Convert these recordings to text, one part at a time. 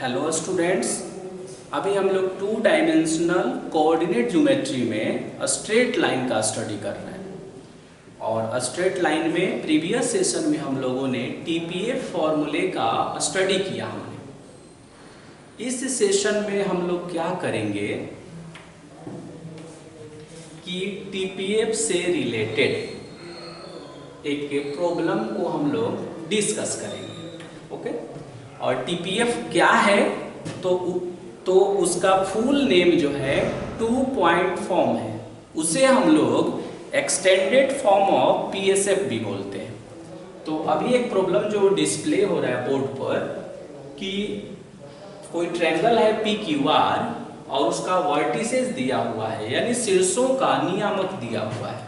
Hello students, अभी हम लोग 2 डायमेंशनल कोऑर्डिनेट ज्योमेट्री में स्ट्रेट लाइन का स्टडी कर रहे हैं। और स्ट्रेट लाइन में प्रीवियस सेशन में हम लोगों ने टीपीएफ फॉर्मूले का स्टडी किया। हमने इस सेशन में हम लोग क्या करेंगे कि टीपीएफ से रिलेटेड एक प्रॉब्लम को हम लोग डिस्कस करेंगे। ओके, और टीपीएफ क्या है तो उसका फुल नेम जो है 2 पॉइंट फॉर्म है, उसे हम लोग एक्सटेंडेड फॉर्म ऑफ पीएसएफ भी बोलते हैं। तो अभी एक प्रॉब्लम जो डिस्प्ले हो रहा है बोर्ड पर कि कोई ट्रायंगल है पी क्यू आर और उसका वर्टिसेस दिया हुआ है, यानी शीर्षों का नियामक दिया हुआ है,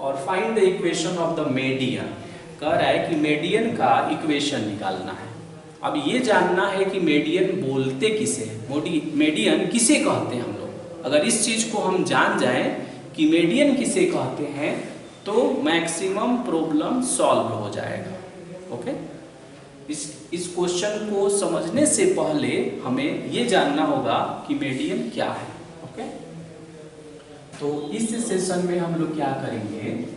और find the equation of the median. कह रहा है कि मीडियन का इक्वेशन निकालना है। अब ये जानना है कि मीडियन बोलते किसे, मीडियन किसे कहते हैं हम लोग। अगर इस चीज़ को हम जान जाएं कि मीडियन किसे कहते हैं तो मैक्सिमम प्रॉब्लम सॉल्व हो जाएगा। ओके, इस क्वेश्चन को समझने से पहले हमें ये जानना होगा कि मीडियन क्या है। ओके, तो इस सेशन में हम लोग क्या करेंगे,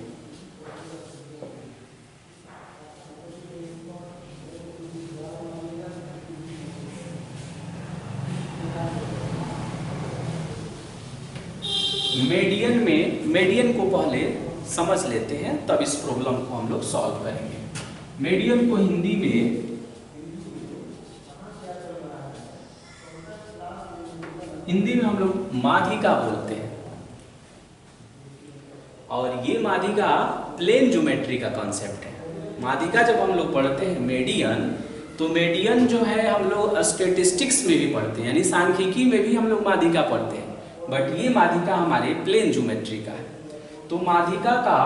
मीडियन को पहले समझ लेते हैं, तब इस प्रॉब्लम को हम लोग सॉल्व करेंगे। मीडियन को हिंदी में हम लोग माध्यिका बोलते हैं, और ये माध्यिका प्लेन ज्योमेट्री का कॉन्सेप्ट है। माध्यिका जब हम लोग पढ़ते हैं मीडियन, तो मीडियन जो है हम लोग स्टैटिस्टिक्स में भी पढ़ते हैं, यानी सांख्यिकी में भी हम लोग माध्यिका पढ़ते हैं, बट ये माध्यिका हमारे प्लेन ज्योमेट्री का है। तो माध्यिका का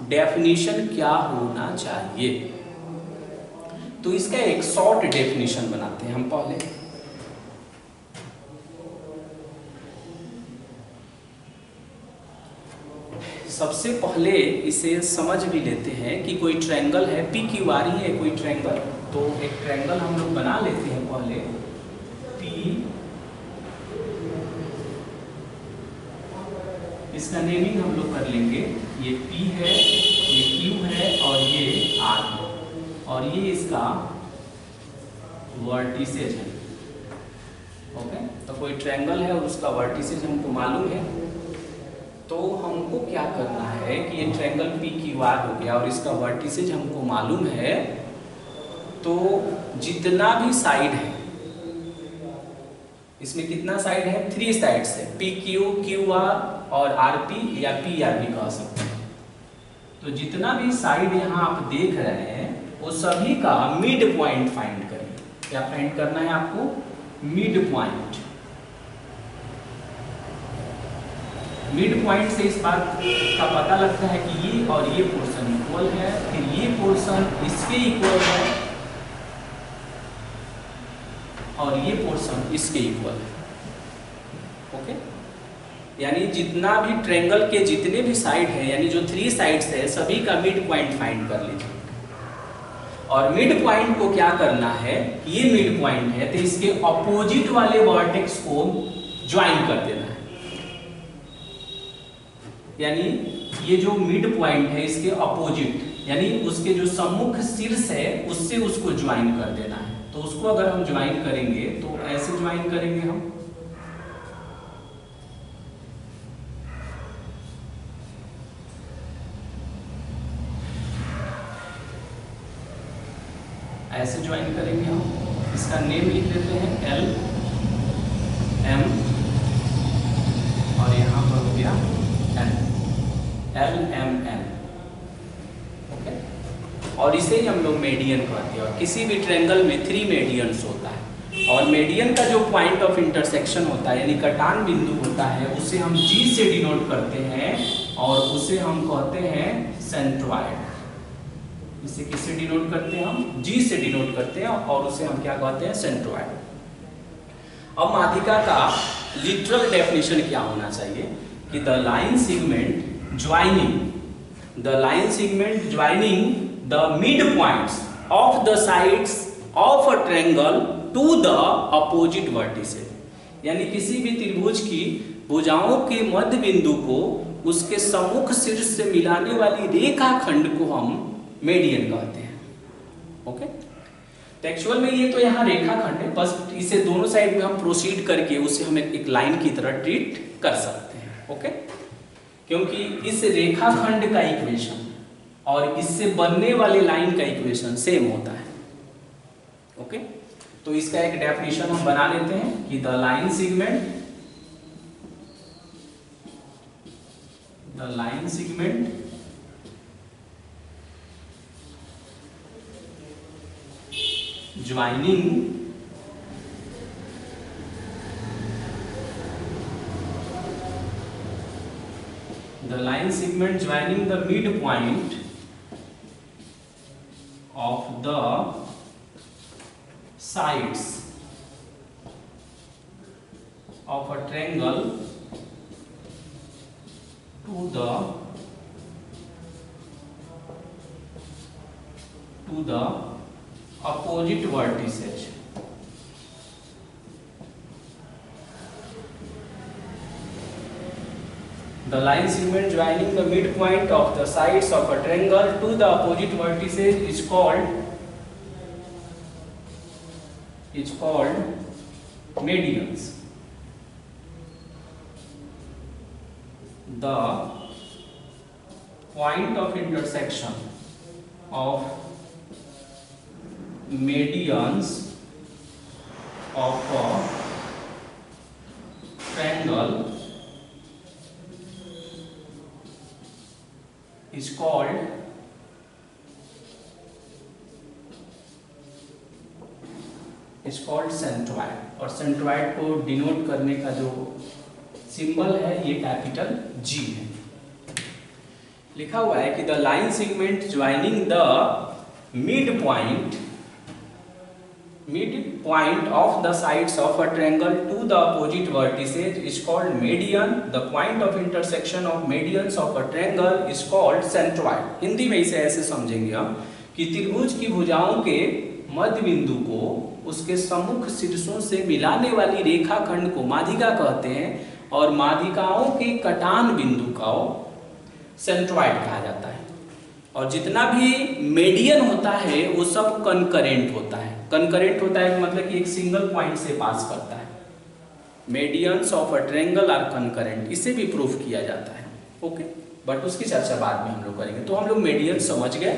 डेफिनेशन क्या होना चाहिए, तो इसका एक शॉर्ट डेफिनेशन बनाते हैं हम पहले। सबसे पहले इसे समझ भी लेते हैं कि कोई ट्रायंगल है, पी क्यू आर ही है कोई ट्रायंगल, तो एक ट्रायंगल हम लोग बना लेते हैं पहले। पी, इसका नेमिंग हम लोग कर लेंगे, ये P है, ये Q है और ये R है, और ये इसका वर्टिसेज है। ओके, तो कोई ट्रायंगल है और उसका वर्टिसेज हमको मालूम है, तो हमको क्या करना है कि ये ट्रायंगल PQR हो गया और इसका वर्टिसेज हमको मालूम है, तो जितना भी साइड है, इसमें कितना साइड है, 3 साइड्स है, PQ, QR और RP या PR भी कह सकते हैं। तो जितना भी साइड यहाँ आप देख रहे हैं वो सभी का मिड पॉइंट फाइंड करें। क्या फाइंड करना है आपको, मिड पॉइंट। मिड पॉइंट से इस बात का पता लगता है कि ये और ये पोर्शन इक्वल है, फिर ये पोर्शन इसके इक्वल है और ये पोर्शन इसके इक्वल है। ओके, यानी जितना भी ट्रायंगल के जितने भी साइड है, यानी जो 3 साइड्स है, सभी का मिड पॉइंट फाइंड कर लीजिए। और मिड पॉइंट को क्या करना है, ये मिड पॉइंट है तो इसके ऑपोजिट वाले वर्टेक्स को ज्वाइन कर देना है, यानी ये जो मिड पॉइंट है इसके ऑपोजिट, यानी उसके जो सम्मुख शीर्ष है उससे उसको ज्वाइन कर देना है। तो उसको अगर हम ज्वाइन करेंगे तो ऐसे ज्वाइन करेंगे, हम ऐसे ज्वाइन करेंगे, हम इसका नेम लिख देते हैं L M और यहाँ पर हो गया N, L M N। Okay, और इसे ही हम लोग मीडियन कहते हैं। और किसी भी ट्रायंगल में 3 मीडियंस होता है, और मीडियन का जो पॉइंट ऑफ इंटरसेक्शन होता है, यानी कटान बिंदु होता है, उसे हम G से डिनोट करते हैं और उसे हम कहते हैं सेंट्रॉइड। इसे किससे डिनोट करते हैं, हम G से डिनोट करते हैं और उसे हम क्या कहते हैं, सेंट्रॉइड। अब माध्यिका का लिटरल डेफिनेशन क्या होना चाहिए कि the line segment joining the mid points of the sides of a triangle to the opposite vertices, यानी किसी भी त्रिभुज की भुजाओं के मध्य बिंदु को उसके सम्मुख शीर्ष से मिलाने वाली रेखाखंड को हम मेडियन कहते हैं। ओके, तो एक्चुअल में ये तो यहाँ रेखाखंड है, बस इसे दोनों साइड में हम प्रोसीड करके उसे हम एक लाइन की तरह ट्रीट कर सकते हैं। ओके, क्योंकि इस रेखाखंड का इक्वेशन और इससे बनने वाले लाइन का इक्वेशन सेम होता है। ओके, तो इसका एक डेफिनेशन हम बना लेते हैं कि the line segment joining the midpoint of the sides of a triangle to the opposite vertices. The line segment joining the midpoint of the sides of a triangle to the opposite vertices is called medians. The point of intersection of medians of a triangle is called centroid, और centroid को denote करने का जो symbol है ये capital G है। लिखा हुआ है कि the line segment joining the midpoint of the sides of a triangle to the opposite vertices is called median. The point of intersection of medians of a triangle is called centroid. Hindi में इसे ऐसे समझेंगे हम कि त्रिभुज की भुजाओं के मध्य बिंदु को उसके सम्मुख शीर्षों से मिलाने वाली रेखाखंड को माध्यिका कहते हैं, और माध्यिकाओं के कटान बिंदु को सेंट्रॉइड कहा जाता है। और जितना भी मेडियन होता है वो सब कंकरेंट होता है। कंकरेंट होता है मतलब कि एक सिंगल पॉइंट से पास करता है। Medians of a triangle are concurrent, इसे भी प्रूफ किया जाता है। ओके, बट उसकी चर्चा बाद में हम लोग करेंगे। तो हम लोग मेडियन समझ गए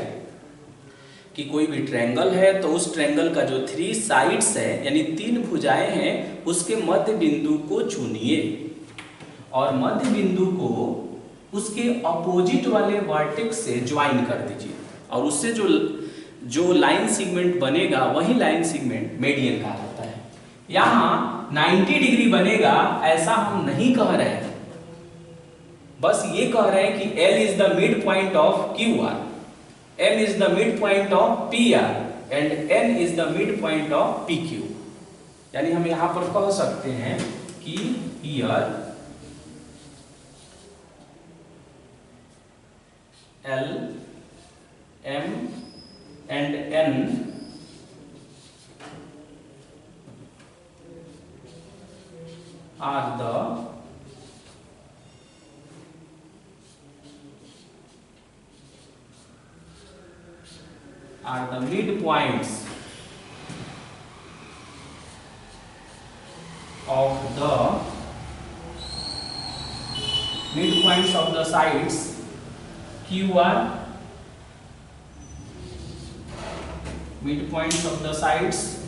कि कोई भी ट्रायंगल है तो उस ट्रायंगल का जो 3 साइड्स है यानी 3 भुजाएं हैं उसके मध्य बिंदु को चुनिए और मध्य बिंदु को उसके अपोजिट वाले वर्टेक्स से ज्वाइन कर दीजिए, और उससे जो लाइन सेगमेंट बनेगा वही लाइन सेगमेंट मेडियन कहा जाता है। यहाँ 90 डिग्री बनेगा ऐसा हम नहीं कह रहे हैं, बस ये कह रहे हैं कि L is the mid point of QR, M is the midpoint of PR and N is the midpoint of PQ। यानी हम यहाँ पर कह सकते हैं कि here L, M and N are the midpoints of the sides QR, midpoints of the sides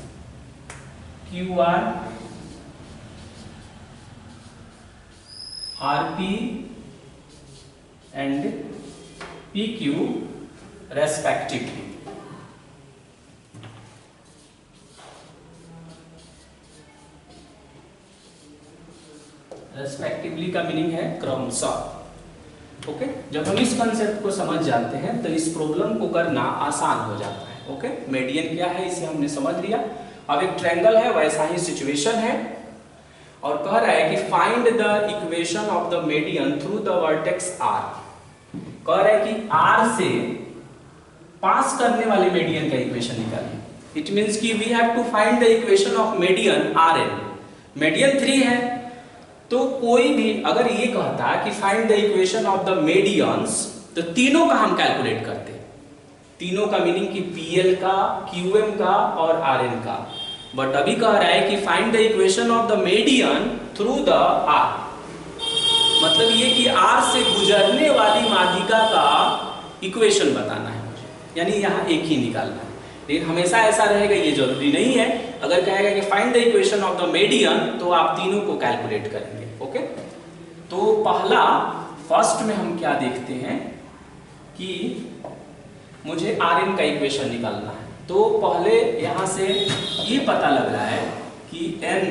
QR, RP and PQ respectively। Respectively का meaning है क्रमशः। ओके, जब हम इस कंसेप्ट को समझ जाते हैं तो इस प्रॉब्लम को करना आसान हो जाता है। ओके, मेडियन क्या है इसे हमने समझ लिया। अब एक ट्रायंगल है वैसा ही सिचुएशन है और कह रहा है कि find the equation of the median through the vertex R। कह रहा है कि R से पास करने वाले मेडियन का इक्वेशन निकालिए। इट मीन्स कि we have to find the equation of median R N. Median 3 है, तो कोई भी अगर ये कहता है कि find the equation of the medians, तो तीनों का हम कैलकुलेट करते हैं। तीनों का मीनिंग कि पीएल का, क्यूएम का और आरएन का। बट अभी कह रहा है कि find the equation of the median through the R, मतलब ये कि आर से गुजरने वाली माध्यिका का इक्वेशन बताना है मुझे, यानी यहाँ एक ही निकालना है। लेकिन हमेशा ऐसा रहेगा ये जरूरी नहीं है। अगर कहेगा कि find the equation of the median, तो आप तीनों को कैलकुलेट करेंगे। ओके, तो पहला फर्स्ट में हम क्या देखते हैं कि मुझे आर एन का इक्वेशन निकालना है। तो पहले यहां से ये पता लग रहा है कि n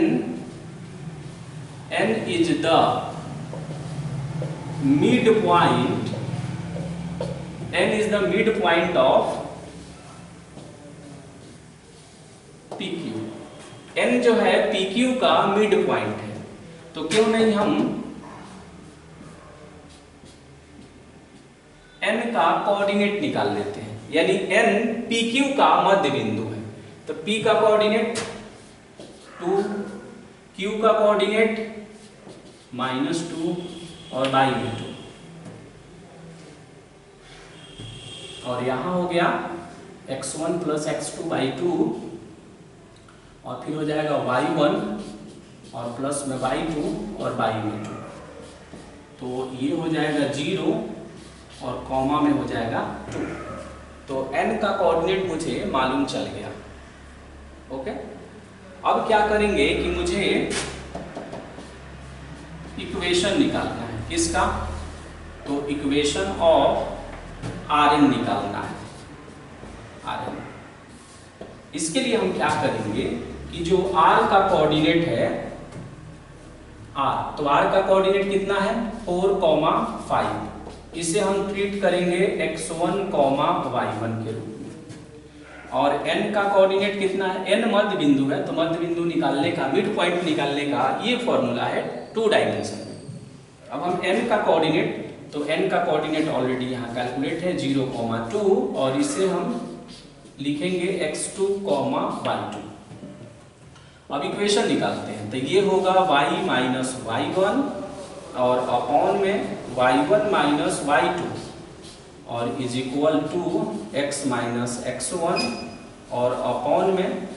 is the mid point, n is the mid point of PQ। n जो है PQ का मिड पॉइंट है, तो क्यों नहीं हम n का कोऑर्डिनेट निकाल लेते हैं, यानी n PQ का मध्य बिंदु है। तो P का कोऑर्डिनेट 2, Q का कोऑर्डिनेट -2 और y में 2, और यहां हो गया x1 + x2/2, और फिर हो जाएगा y1 और प्लस में y2 और y में 2। तो ये हो जाएगा 0 और कॉमा में हो जाएगा 2। तो n का कोऑर्डिनेट मुझे मालूम चल गया। ओके, अब क्या करेंगे कि मुझे इक्वेशन निकालना है। किसका? तो इक्वेशन ऑफ आर एन निकालना है, आर एन। इसके लिए हम क्या करेंगे कि जो r का कोऑर्डिनेट है r, तो r का कोऑर्डिनेट कितना है 4, 5, इसे हम ट्रीट करेंगे x1, y1 के रूप में। और n का कोऑर्डिनेट कितना है, n मध्य बिंदु है, तो मध्य बिंदु निकालने का, मिड पॉइंट निकालने का ये फॉर्मूला है 2 डायमेंशन में। अब हम n का कोऑर्डिनेट, तो n का कोऑर्डिनेट ऑलरेडी यहाँ कैलकुलेट है 0, 2, और इसे हम लिखेंगे x2, y2। अब इक्वेशन निकालते हैं, तो ये होगा y माइनस y1 और अपॉन में y1 माइनस y2 और is equal to x minus x1 और अपॉन में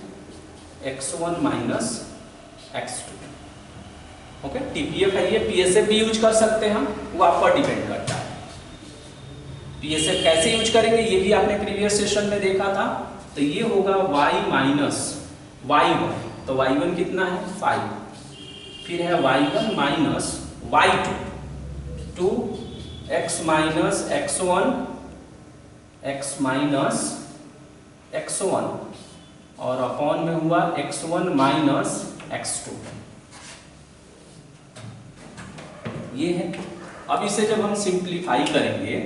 x1 minus x2। Okay, TPF है ये, पीएसएफ भी यूज कर सकते हैं हम, वो आप पर डिपेंड करता है। पीएसएफ कैसे यूज करेंगे ये भी आपने प्रीवियस सेशन में देखा था। तो ये होगा y माइनस y1, तो y1 कितना है 5, फिर है y1 minus y2 2, x minus x1, x minus x1 और अपॉन में हुआ x1 माइनस x2, ये है। अब इसे जब हम सिंप्लीफाई करेंगे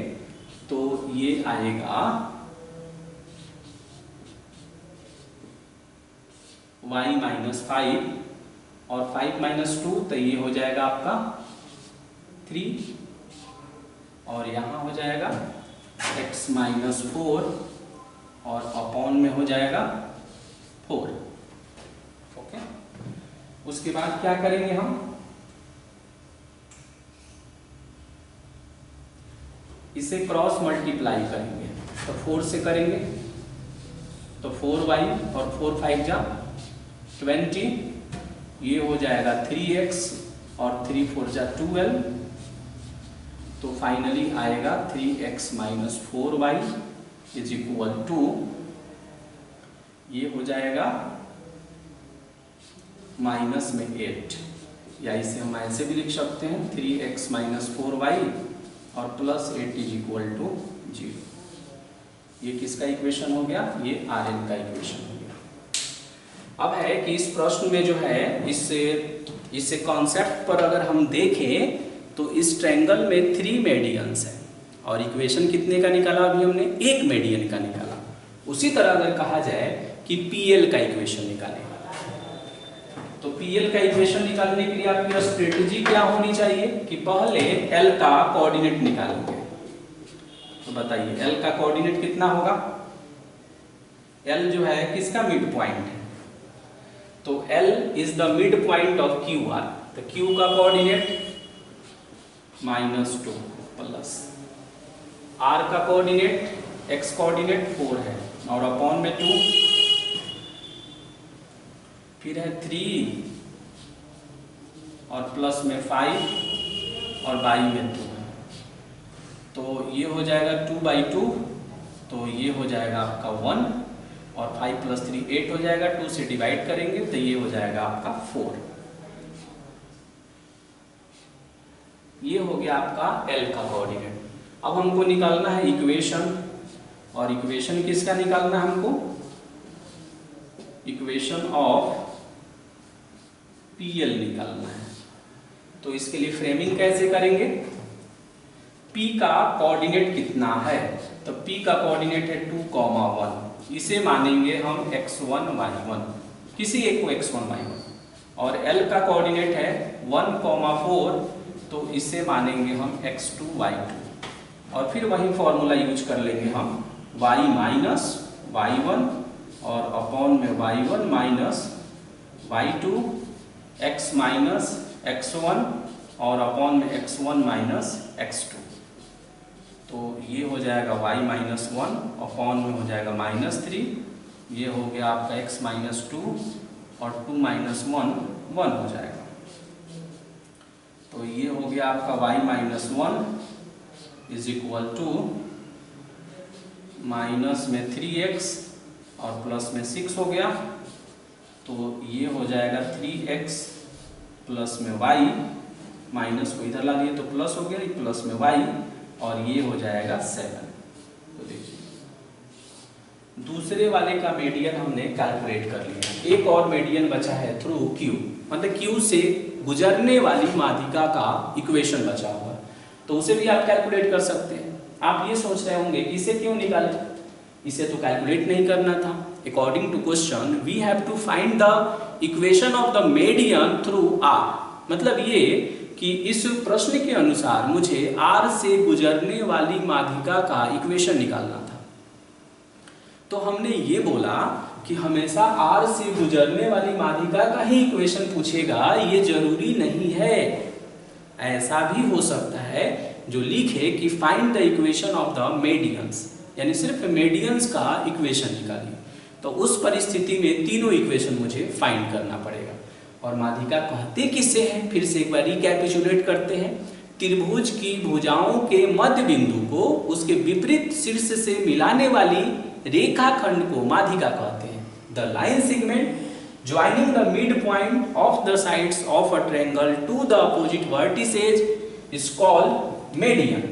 तो ये आएगा y माइनस 5 और 5 माइनस 2, तो ये हो जाएगा आपका 3 और यहाँ हो जाएगा x माइनस 4 और अपॉन में हो जाएगा 4। ओके, उसके बाद क्या करेंगे हम, इसे क्रॉस मल्टीप्लाई करेंगे। तो 4 से करेंगे तो 4y और 4 5 जा 20, ये हो जाएगा 3x और 3 4 जा 12, तो फाइनली आएगा 3x minus 4y is equal to, ये हो जाएगा माइनस में 8, या इसे हम ऐसे भी लिख सकते हैं 3x माइनस 4y और प्लस 8 इज इक्वल टू 0। ये किसका इक्वेशन हो गया, ये Rn का इक्वेशन हो गया। अब है कि इस प्रश्न में जो है, इससे कॉन्सेप्ट पर अगर हम देखें तो इस ट्रायंगल में 3 मेडियंस है और इक्वेशन कितने का निकाला, अभी हमने 1 मेडियन का निकाला। उसी तरह अगर कहा जाए कि PL का इक्वेशन निकालें, तो PL का इक्वेशन निकालने के लिए आपकी स्ट्रेटेजी क्या होनी चाहिए कि पहले L का कोऑर्डिनेट निकालेंगे। तो बताइए L का कोऑर्डिनेट कितना होगा, L जो है किसका मिड पॉइंट है, तो L is the mid point of QR, तो Q का कोऑर्डिनेट -2 प्लस R का कोऑर्डिनेट x कोऑर्डिनेट 4 है और अपॉन में 2, फिर है 3 और प्लस में 5 और बाई में 2 है, तो ये हो जाएगा 2/2, तो ये हो जाएगा आपका 1 और 5 + 3 8 हो जाएगा, 2 से डिवाइड करेंगे तो ये हो जाएगा आपका 4। ये हो गया आपका L का कोऑर्डिनेट। अब हमको निकालना है इक्वेशन, और इक्वेशन किसका निकालना है हमको, इक्वेशन ऑफ PL निकालना है। तो इसके लिए फ्रेमिंग कैसे करेंगे, P का कोऑर्डिनेट कितना है, तो P का कोऑर्डिनेट है 2, 1, इसे मानेंगे हम x1 y1, किसी एक को x1 y1, और L का कोऑर्डिनेट है 1, 4, तो इसे मानेंगे हम x2 y2, और फिर वही फॉर्मूला यूज कर लेंगे हम y माइनस y1 और अपॉन में y1 minus y2, x minus x1 और अपॉन में x1 माइनस x2, तो ये हो जाएगा y -1 अपॉन में हो जाएगा -3, ये हो गया आपका x -2 और 2 - 1 1 हो जाएगा, तो ये हो गया आपका y -1 is equal to minus में 3x और प्लस में 6 हो गया, तो ये हो जाएगा 3x प्लस में y, माइनस को इधर ला दिए तो प्लस हो गया, प्लस में y, और ये हो जाएगा 7। तो देखिए दूसरे वाले का मीडियन हमने कैलकुलेट कर लिया, एक और मीडियन बचा है थ्रू Q, मतलब Q से गुजरने वाली माध्यिका का इक्वेशन बचा हुआ, तो उसे भी आप कैलकुलेट कर सकते हैं। आप ये सोच रहे होंगे कि इसे क्यों निकाले, इसे तो कैलकुलेट नहीं करना था। According to question we have to find the equation of the median through R, मतलब ये कि इस प्रश्न के अनुसार मुझे R से गुजरने वाली माध्यिका का इक्वेशन निकालना था। तो हमने ये बोला कि हमेशा R से गुजरने वाली माध्यिका का ही इक्वेशन पूछेगा, ये जरूरी नहीं है। ऐसा भी हो सकता है जो लिखे कि find the equation of the medians, यानी सिर्फ मीडियंस का इक्वेशन निकालिए, तो उस परिस्थिति में तीनों इक्वेशन मुझे फाइंड करना पड़ेगा। और माध्यिका कहते किससे हैं, फिर से एक बार रिकैपिचुलेट करते हैं। त्रिभुज की भुजाओं के मध्य बिंदु को उसके विपरीत शीर्ष से मिलाने वाली रेखाखंड को माध्यिका कहते हैं। The line segment joining the mid point of the sides of a triangle to the opposite vertices is called median.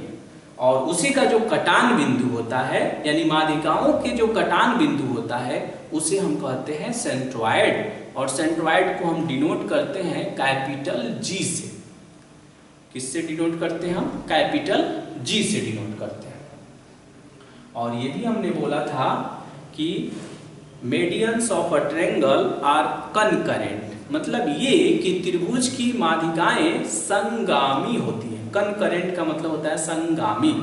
और उसी का जो कटान बिंदु होता है, यानी माध्यिकाओं के जो कटान बिंदु होता है, उसे हम कहते हैं सेंट्रॉयड, और सेंट्रॉयड को हम डिनोट करते हैं कैपिटल G से। किससे डिनोट करते हैं हम, कैपिटल G से डिनोट करते हैं। और ये भी हमने बोला था कि medians of a triangle are concurrent, मतलब ये कि त्रिभुज की माध्यिकाएं संगामी होती हैं। कनकरेंट का मतलब होता है संगामी,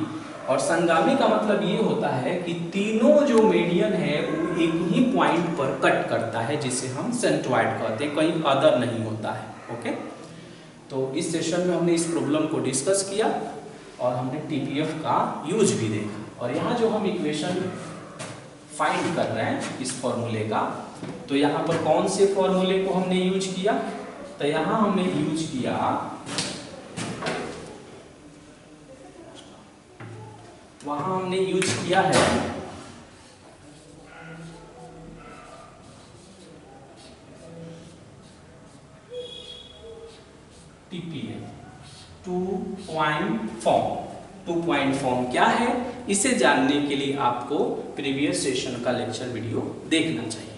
और संगामी का मतलब ये होता है कि तीनों जो मीडियन है वो एक ही पॉइंट पर कट करता है, जिसे हम सेंट्रॉयड कहते हैं, कहीं अदर नहीं होता है। ओके, तो इस सेशन में हमने इस प्रॉब्लम को डिस्कस किया और हमने TPF का यूज भी देखा। और यहाँ जो हम इक्वेशन फाइंड कर रहे हैं इस फॉर्मूले का, तो यहाँ पर कौन से फॉर्मूले को हमने यूज किया, तो यहाँ हमने यूज किया वहां हमने यूज किया है TPF, 2 point form. 2 point form क्या है, इसे जानने के लिए आपको प्रीवियस सेशन का लेक्चर वीडियो देखना चाहिए।